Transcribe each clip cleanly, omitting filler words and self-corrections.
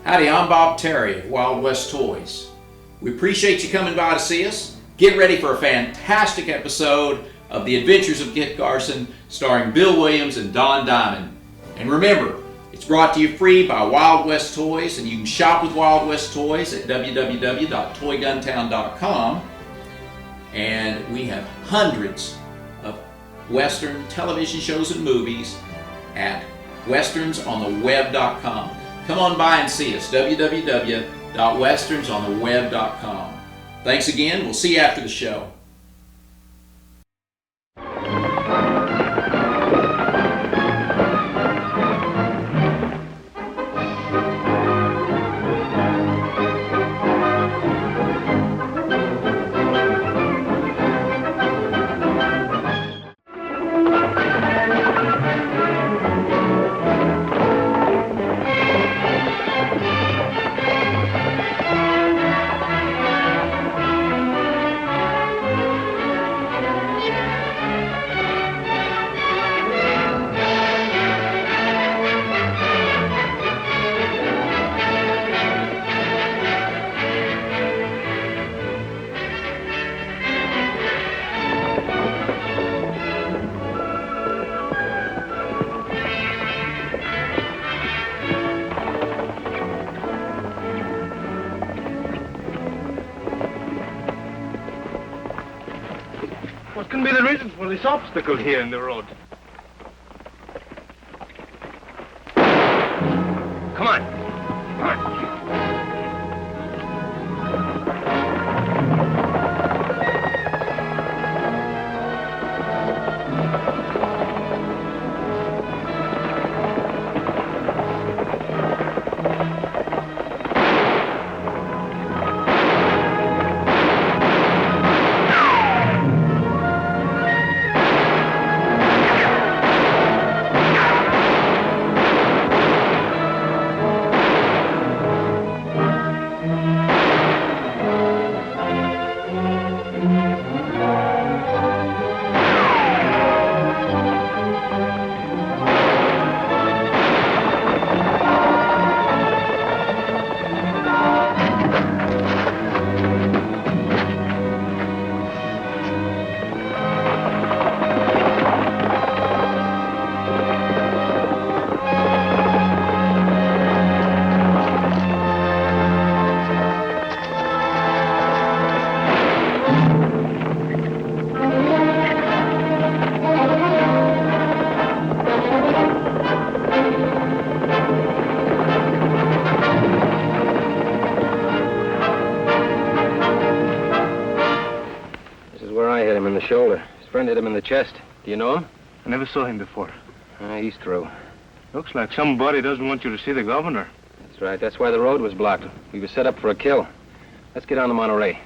Howdy, I'm Bob Terry of Wild West Toys. We appreciate you coming by to see us. Get ready for a fantastic episode of The Adventures of Kit Carson starring Bill Williams and Don Diamond. And remember, it's brought to you free by Wild West Toys, and you can shop with Wild West Toys at www.toyguntown.com. And we have hundreds of Western television shows and movies at WesternsOnTheWeb.com. Come on by and see us, www.WesternsOnTheWeb.com. Thanks again. We'll see you after the show. What can be the reason for this obstacle here in the road? Come on. Come on. Shoulder. His friend hit him in the chest. Do you know him? I never saw him before. He's through. Looks like somebody doesn't want you to see the governor. That's right. That's why the road was blocked. We were set up for a kill. Let's get on the Monterey.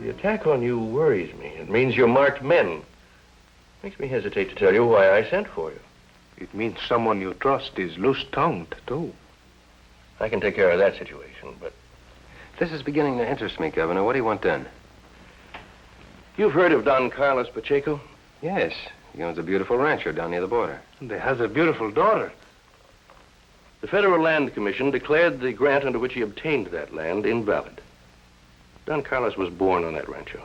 The attack on you worries me. It means you're marked men. Makes me hesitate to tell you why I sent for you. It means someone you trust is loose-tongued, too. I can take care of that situation, but... This is beginning to interest me, Governor. What do you want done? You've heard of Don Carlos Pacheco? Yes. He owns a beautiful rancho down near the border. And he has a beautiful daughter. The Federal Land Commission declared the grant under which he obtained that land invalid. Don Carlos was born on that rancho.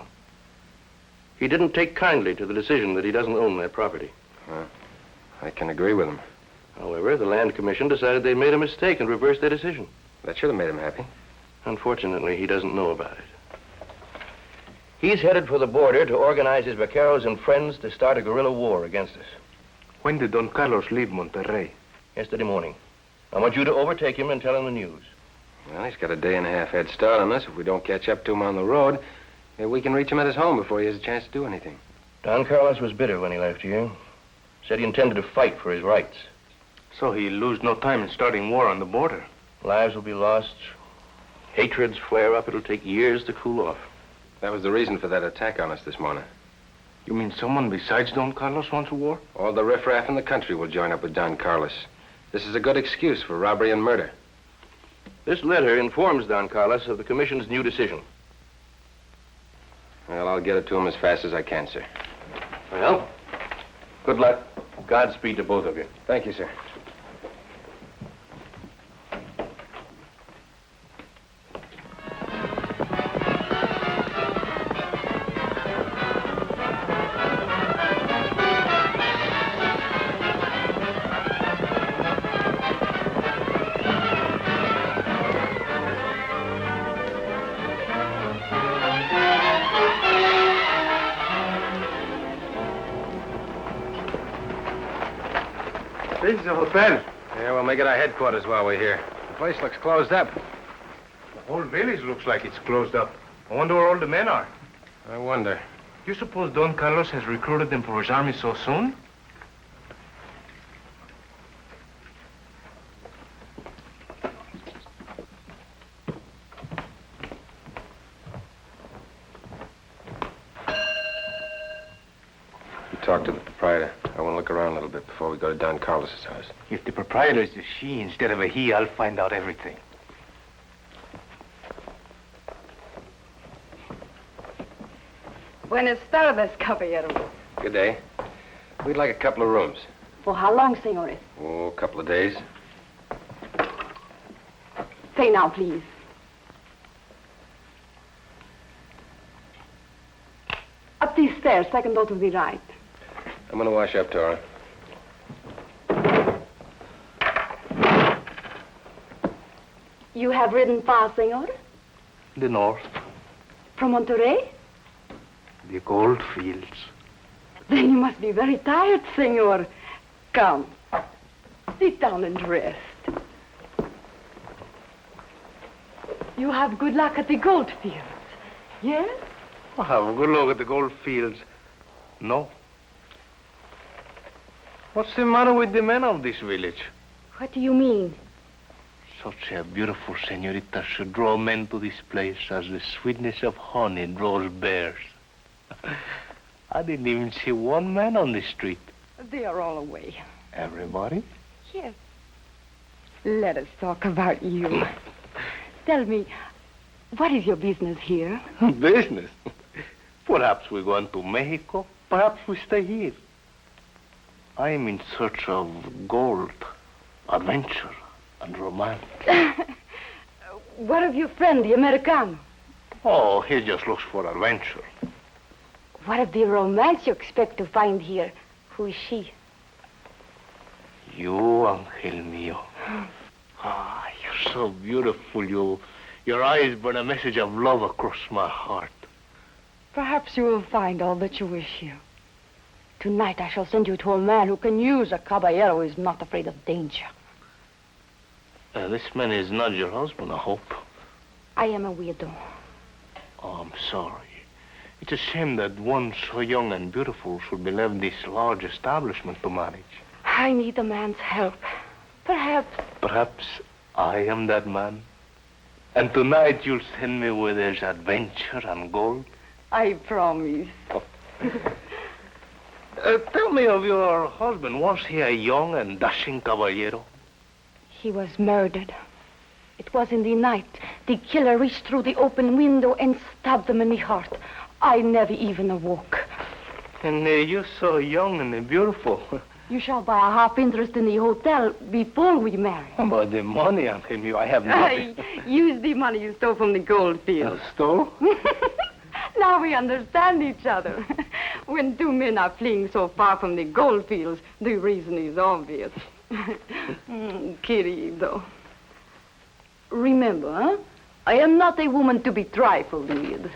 He didn't take kindly to the decision that he doesn't own that property. I can agree with him. However, the Land Commission decided they made a mistake and reversed their decision. That should have made him happy. Unfortunately, he doesn't know about it. He's headed for the border to organize his vaqueros and friends to start a guerrilla war against us. When did Don Carlos leave Monterrey? Yesterday morning. I want you to overtake him and tell him the news. Well, he's got a day and a half head start on us. If we don't catch up to him on the road, we can reach him at his home before he has a chance to do anything. Don Carlos was bitter when he left you. Said he intended to fight for his rights. So he'll lose no time in starting war on the border. Lives will be lost. Hatreds flare up. It'll take years to cool off. That was the reason for that attack on us this morning. You mean someone besides Don Carlos wants a war? All the riffraff in the country will join up with Don Carlos. This is a good excuse for robbery and murder. This letter informs Don Carlos of the commission's new decision. Well, I'll get it to him as fast as I can, sir. Well, good luck. Godspeed to both of you. Thank you, sir. This is a hotel. Yeah, we'll make it our headquarters while we're here. The place looks closed up. The whole village looks like it's closed up. I wonder where all the men are. I wonder. You suppose Don Carlos has recruited them for his army so soon? You talk to the proprietor. I want to look around a little bit before we go to Don Carlos's house. If the proprietor is a she instead of a he, I'll find out everything. Buenas tardes, caballero. Good day. We'd like a couple of rooms. For how long, senores? Oh, a couple of days. Say now, please. Up these stairs, second door to the right. I'm going to wash up, Tora. You have ridden far, senor? The north, From Monterey? the gold fields. Then you must be very tired, senor. Come. Sit down and rest. You have good luck at the gold fields. Yes? I'll have a good look at the gold fields. No. What's the matter with the men of this village? What do you mean? Such a beautiful senorita should draw men to this place as the sweetness of honey draws bears. I didn't even see one man on the street. They are all away. Everybody? Yes. Let us talk about you. Tell me, what is your business here? Business? Perhaps we're going to Mexico. Perhaps we stay here. I am in search of gold, adventure, and romance. What of your friend, the Americano? Oh, he just looks for adventure. What of the romance you expect to find here? Who is she? You, Angel mío. Ah, you're so beautiful. Your eyes burn a message of love across my heart. Perhaps you will find all that you wish here. Tonight I shall send you to a man who can use a caballero who is not afraid of danger. This man is not your husband, I hope. I am a widow. Oh, I'm sorry. It's a shame that one so young and beautiful should be left this large establishment to manage. I need a man's help. Perhaps I am that man. And tonight you'll send me where there's adventure and gold. I promise. Tell me of your husband. Was he a young and dashing caballero? He was murdered. It was in the night. The killer reached through the open window and stabbed him in the heart. I never even awoke. And you're so young and beautiful. You shall buy a half interest in the hotel before we marry. About the money, Angel mío, I have nothing. I used the money you stole from the gold field. Stole? Now we understand each other. When two men are fleeing so far from the gold fields, the reason is obvious. Querido. Remember, huh? I am not a woman to be trifled with.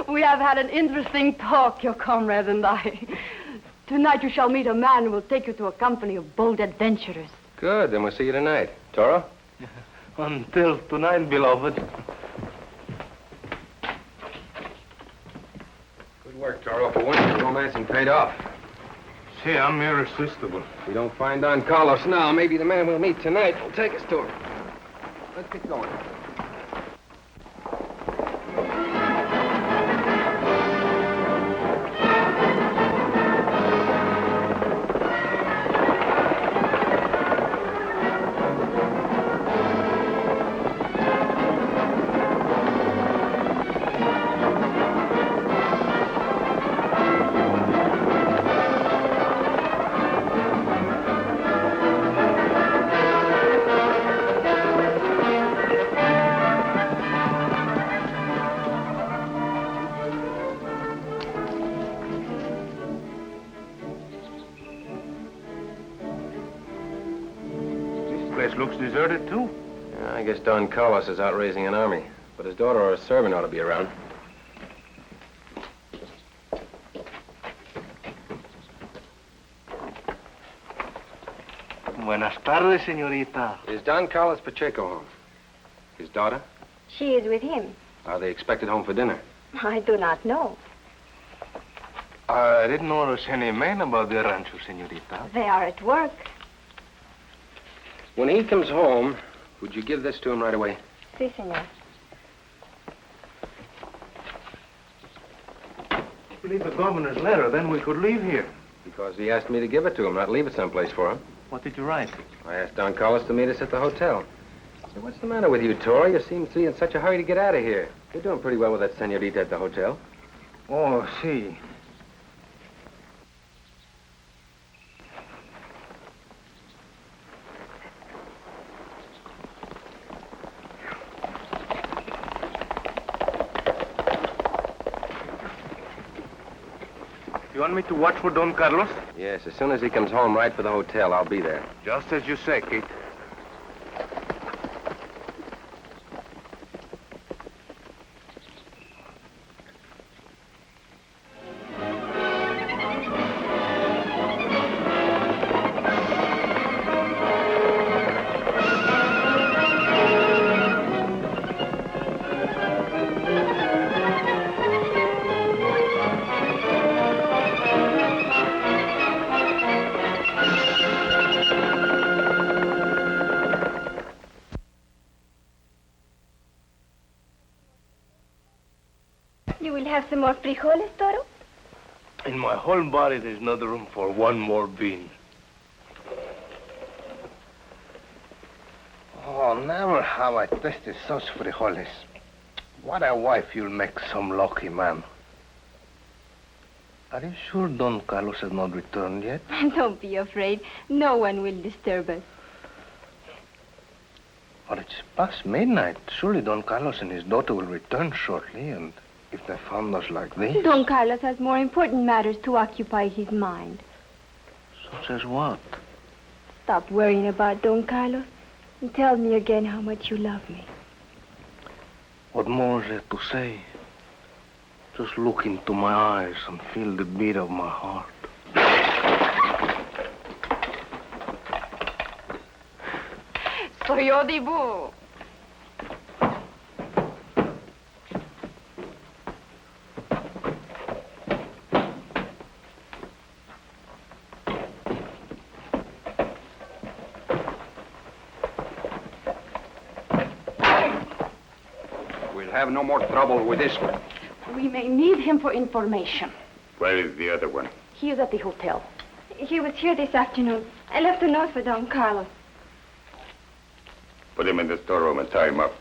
We have had an interesting talk, your comrade and I. Tonight you shall meet a man who will take you to a company of bold adventurers. Good, then we'll see you tonight. Toro? Until tonight, beloved. Good work, Toro. Well, for once, the romancing paid off. Say, I'm irresistible. If we don't find Don Carlos now, maybe the man we'll meet tonight will take us to him. Let's get going. This place looks deserted, too. Yeah, I guess Don Carlos is out raising an army. But his daughter or a servant ought to be around. Buenas tardes, señorita. Is Don Carlos Pacheco home? His daughter? She is with him. Are they expected home for dinner? I do not know. I didn't notice any men about the rancho, señorita. They are at work. When he comes home, would you give this to him right away? Si, senor. If we leave the governor's letter, then we could leave here. Because he asked me to give it to him, not leave it someplace for him. What did you write? I asked Don Carlos to meet us at the hotel. Say, what's the matter with you, Tori? You seem to be in such a hurry to get out of here. You're doing pretty well with that senorita at the hotel. Oh, see. You want me to watch for Don Carlos? Yes, as soon as he comes home, right for the hotel, I'll be there. Just as you say, Kate. You will have some more frijoles, Toro? In my whole body, there's not room for one more bean. Oh, never have I tasted such frijoles. What a wife you'll make some lucky man. Are you sure Don Carlos has not returned yet? Don't be afraid. No one will disturb us. But it's past midnight. Surely Don Carlos and his daughter will return shortly, and if they found us like this... Don Carlos has more important matters to occupy his mind. Such as what? Stop worrying about Don Carlos and tell me again how much you love me. What more is there to say? Just look into my eyes and feel the beat of my heart. Soy Odibu. We'll have no more trouble with this one. We may need him for information. Where is the other one? He is at the hotel. He was here this afternoon. I left a note for Don Carlos. Put him in the storeroom and tie him up.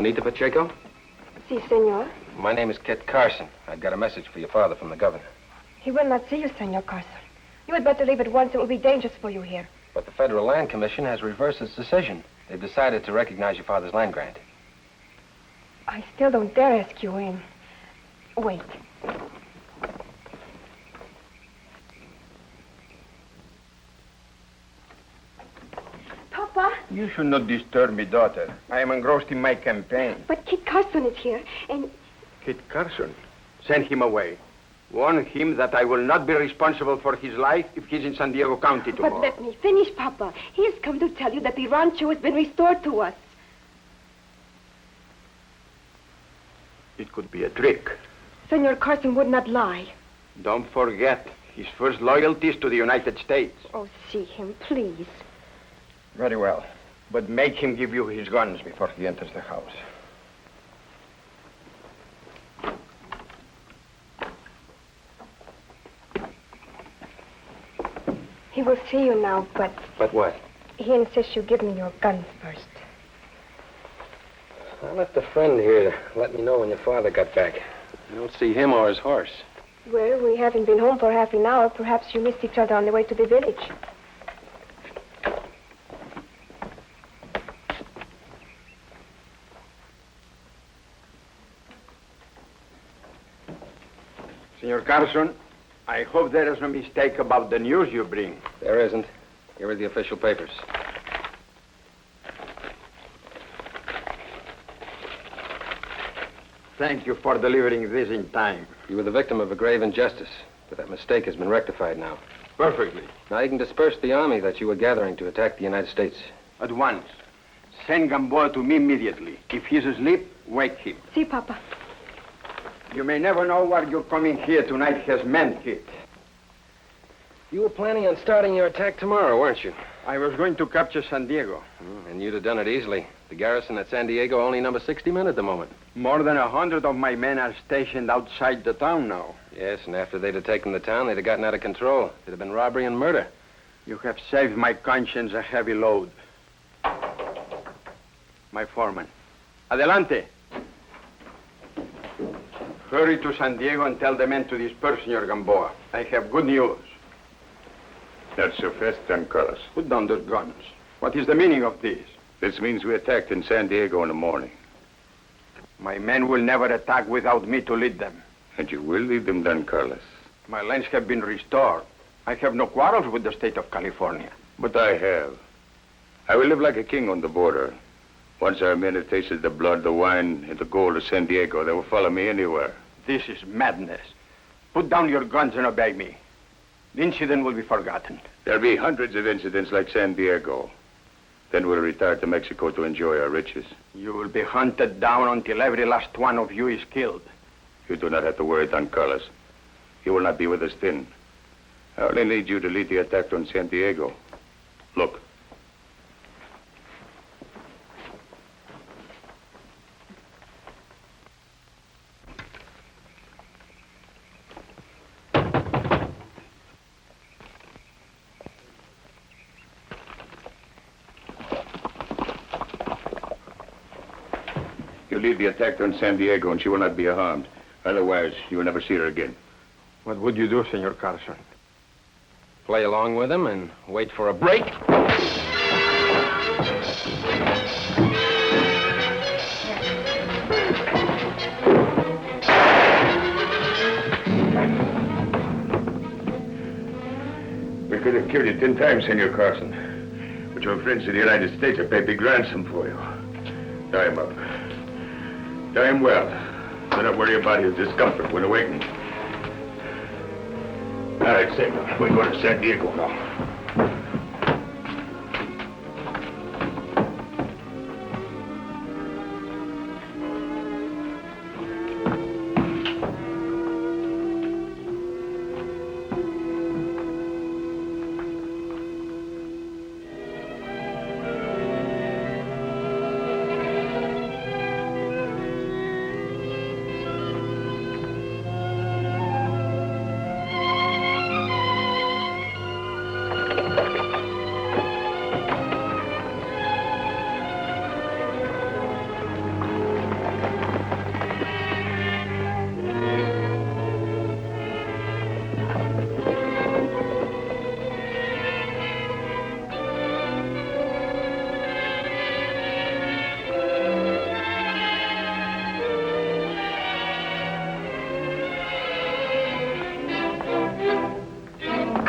Juanita Pacheco? Si, senor. My name is Kit Carson. I've got a message for your father from the governor. He will not see you, Senor Carson. You had better leave at once. It will be dangerous for you here. But the Federal Land Commission has reversed its decision. They've decided to recognize your father's land grant. I still don't dare ask you in. Wait. Papa? You should not disturb me, daughter. I am engrossed in my campaign. But Kit Carson is here, and... Kit Carson, send him away. Warn him that I will not be responsible for his life if he's in San Diego County tomorrow. But let me finish, Papa. He has come to tell you that the rancho has been restored to us. It could be a trick. Senor Carson would not lie. Don't forget, his first loyalty is to the United States. Oh, see him, please. Very well. But make him give you his guns before he enters the house. He will see you now, but But what? he insists you give me your guns first. I left a friend here to let me know when your father got back. You don't see him or his horse. Well, we haven't been home for half an hour. Perhaps you missed each other on the way to the village. Senor Carson, I hope there is no mistake about the news you bring. There isn't. Here are the official papers. Thank you for delivering this in time. You were the victim of a grave injustice, but that mistake has been rectified now. Perfectly. Now you can disperse the army that you were gathering to attack the United States. At once. Send Gamboa to me immediately. If he's asleep, wake him. See, Papa. You may never know what your coming here tonight has meant, Kit. You were planning on starting your attack tomorrow, weren't you? I was going to capture San Diego. And you'd have done it easily. The garrison at San Diego only number 60 men at the moment. More than 100 of my men are stationed outside the town now. Yes, and after they'd have taken the town, they'd have gotten out of control. It'd have been robbery and murder. You have saved my conscience a heavy load. My foreman. Adelante. Hurry to San Diego and tell the men to disperse, Senor Gamboa. I have good news. Not so fast, Don Carlos. Put down those guns. What is the meaning of this? This means we attacked in San Diego in the morning. My men will never attack without me to lead them. And you will lead them, Don Carlos. My lands have been restored. I have no quarrels with the state of California. But I have. I will live like a king on the border. Once our men have tasted the blood, the wine, and the gold of San Diego, they will follow me anywhere. This is madness. Put down your guns and obey me. The incident will be forgotten. There'll be hundreds of incidents like San Diego. Then we'll retire to Mexico to enjoy our riches. You will be hunted down until every last one of you is killed. You do not have to worry, Don Carlos. You will not be with us then. I only need you to lead the attack on San Diego. Look. You lead the attack on San Diego and she will not be harmed. Otherwise, you will never see her again. What would you do, Senor Carson? Play along with them and wait for a break. We could have killed you 10 times, Senor Carson. But your friends in the United States have paid big ransom for you. Tie him up. Tie him well. Do not worry about his discomfort when awakening. All right, Samuel. We're going to San Diego now.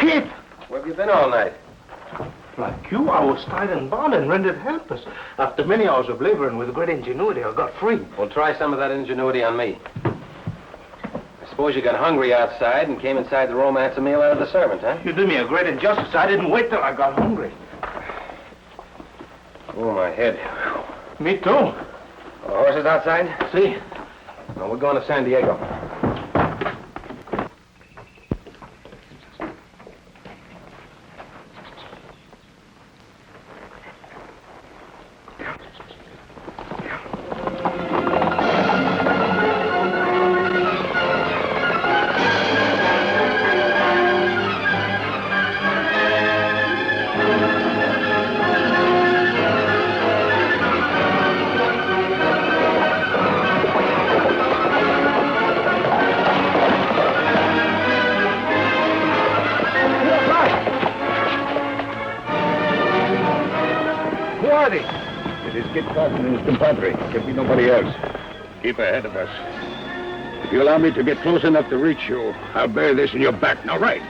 Kid! Where have you been all night? Like you, I was tied and bound and rendered helpless. After many hours of labor and with great ingenuity, I got free. Well, try some of that ingenuity on me. I suppose you got hungry outside and came inside to romance a meal out of the servant, huh? You did me a great injustice. I didn't wait till I got hungry. Oh, my head. Me too. The horses outside? See? No, we're going to San Diego. It is Kit Carson and his compadre. Can't be nobody else. Keep ahead of us. If you allow me to get close enough to reach you, I'll bury this in your back. Now, right.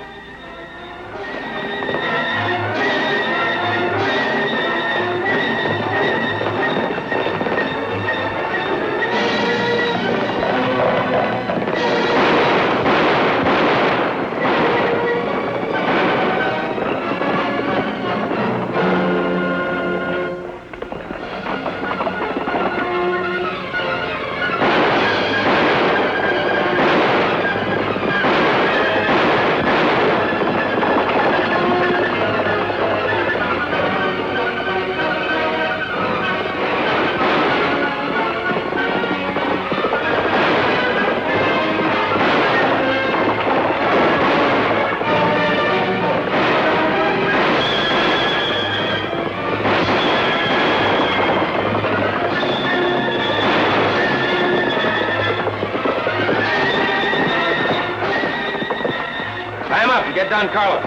Get Don Carlos.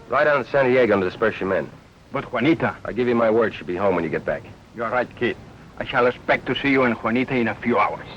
Ride on to San Diego to disperse your men. But Juanita, I give you my word she'll be home when you get back. you're right, kid. I shall expect to see you and Juanita in a few hours.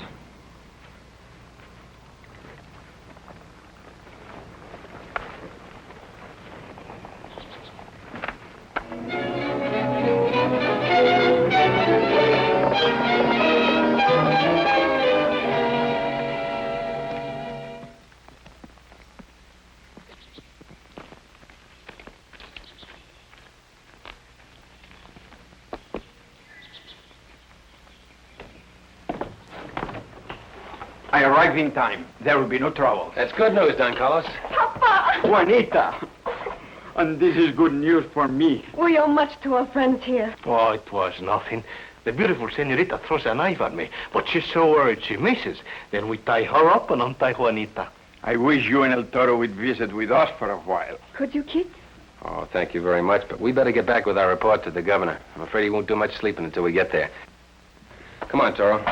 I arrived in time. There will be no trouble. That's good news, Don Carlos. Papa! Juanita! And this is good news for me. We owe much to our friends here. Oh, it was nothing. The beautiful senorita throws a knife at me, but she's so worried she misses. Then we tie her up and untie Juanita. I wish you and El Toro would visit with us for a while. Could you, kid? Oh, thank you very much, but we better get back with our report to the governor. I'm afraid he won't do much sleeping until we get there. Come on, Toro.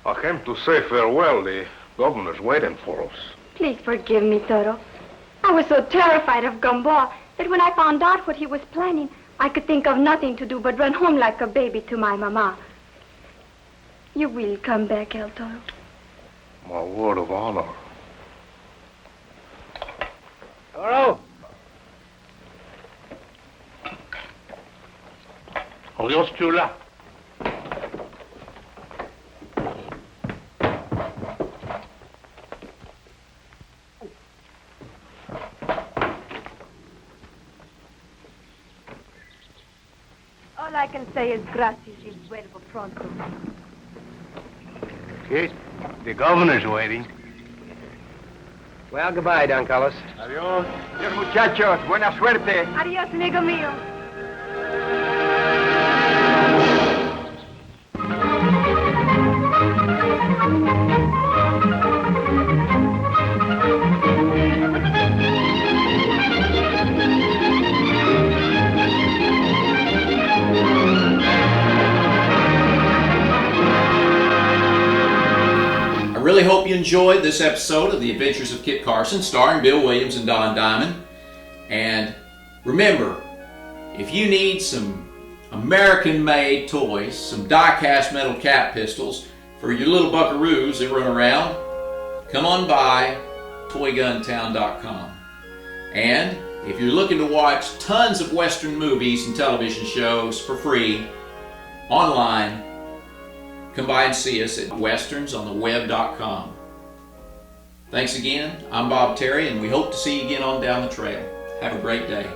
I came to say farewell. The governor's waiting for us. Please forgive me, Toro. I was so terrified of Gamboa that when I found out what he was planning, I could think of nothing to do but run home like a baby to my mama. You will come back, El Toro. My word of honor. Toro! Adios, chula. All I can say is gracias y vuelvo pronto. Kid, the governor's waiting. Well, goodbye, Don Carlos. Adios. Adios, muchachos. Buena suerte. Adios, amigo mío. enjoyed this episode of The Adventures of Kit Carson, starring Bill Williams and Don Diamond. And remember, if you need some American-made toys, some die-cast metal cap pistols for your little buckaroos that run around, come on by toyguntown.com. And if you're looking to watch tons of Western movies and television shows for free online, come by and see us at WesternsOnTheWeb.com. Thanks again. I'm Bob Terry, and we hope to see you again on down the trail. Have a great day.